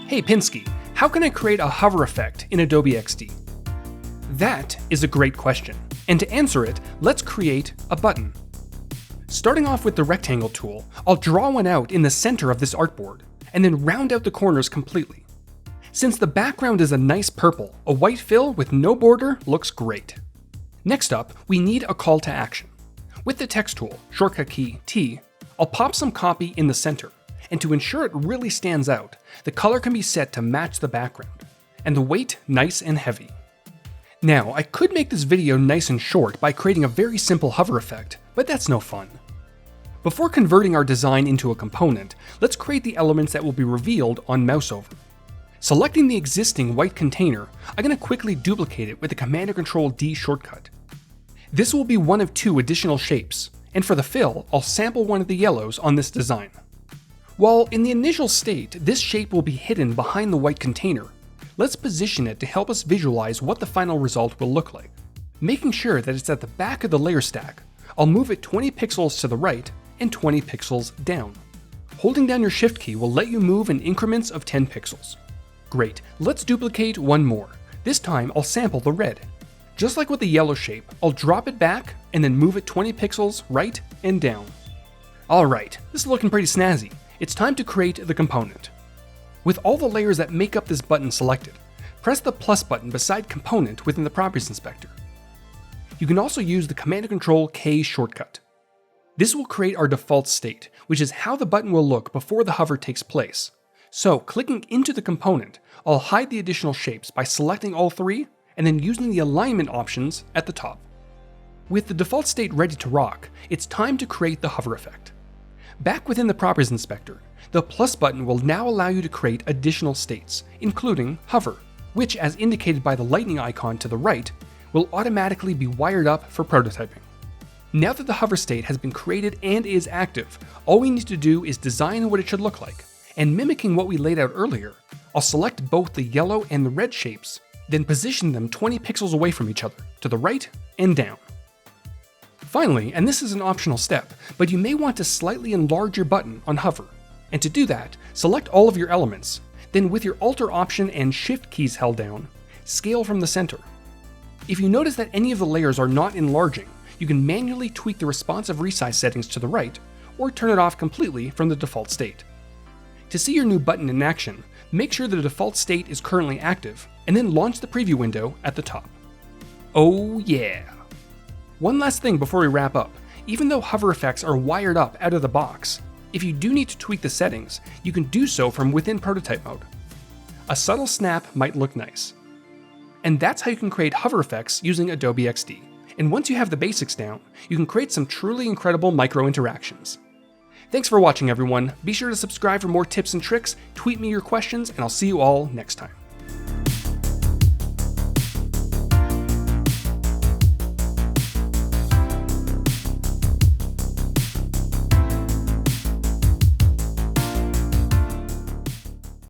Hey Pinsky, how can I create a hover effect in Adobe XD? That is a great question, and to answer it, let's create a button. Starting off with the rectangle tool, I'll draw one out in the center of this artboard, and then round out the corners completely. Since the background is a nice purple, a white fill with no border looks great. Next up, we need a call to action. With the text tool, shortcut key T, I'll pop some copy in the center, and to ensure it really stands out, the color can be set to match the background, and the weight nice and heavy. Now, I could make this video nice and short by creating a very simple hover effect, but that's no fun. Before converting our design into a component, let's create the elements that will be revealed on mouse over. Selecting the existing white container, I'm going to quickly duplicate it with the Command and Control D shortcut. This will be one of two additional shapes, and for the fill, I'll sample one of the yellows on this design. While in the initial state, this shape will be hidden behind the white container, let's position it to help us visualize what the final result will look like. Making sure that it's at the back of the layer stack, I'll move it 20 pixels to the right and 20 pixels down. Holding down your Shift key will let you move in increments of 10 pixels. Great, let's duplicate one more. This time I'll sample the red. Just like with the yellow shape, I'll drop it back and then move it 20 pixels right and down. Alright, this is looking pretty snazzy. It's time to create the component. With all the layers that make up this button selected, press the plus button beside component within the properties inspector. You can also use the Command and Control K shortcut. This will create our default state, which is how the button will look before the hover takes place. So, clicking into the component, I'll hide the additional shapes by selecting all three and then using the alignment options at the top. With the default state ready to rock, it's time to create the hover effect. Back within the Properties Inspector, the plus button will now allow you to create additional states, including hover, which, as indicated by the lightning icon to the right, will automatically be wired up for prototyping. Now that the hover state has been created and is active, all we need to do is design what it should look like, and mimicking what we laid out earlier, I'll select both the yellow and the red shapes, then position them 20 pixels away from each other, to the right and down. Finally, and this is an optional step, but you may want to slightly enlarge your button on hover. And to do that, select all of your elements, then with your Alt option and Shift keys held down, scale from the center. If you notice that any of the layers are not enlarging, you can manually tweak the responsive resize settings to the right, or turn it off completely from the default state. To see your new button in action, make sure the default state is currently active, and then launch the preview window at the top. Oh yeah! One last thing before we wrap up. Even though hover effects are wired up out of the box, if you do need to tweak the settings, you can do so from within prototype mode. A subtle snap might look nice. And that's how you can create hover effects using Adobe XD. And once you have the basics down, you can create some truly incredible micro interactions. Thanks for watching everyone. Be sure to subscribe for more tips and tricks, tweet me your questions, and I'll see you all next time.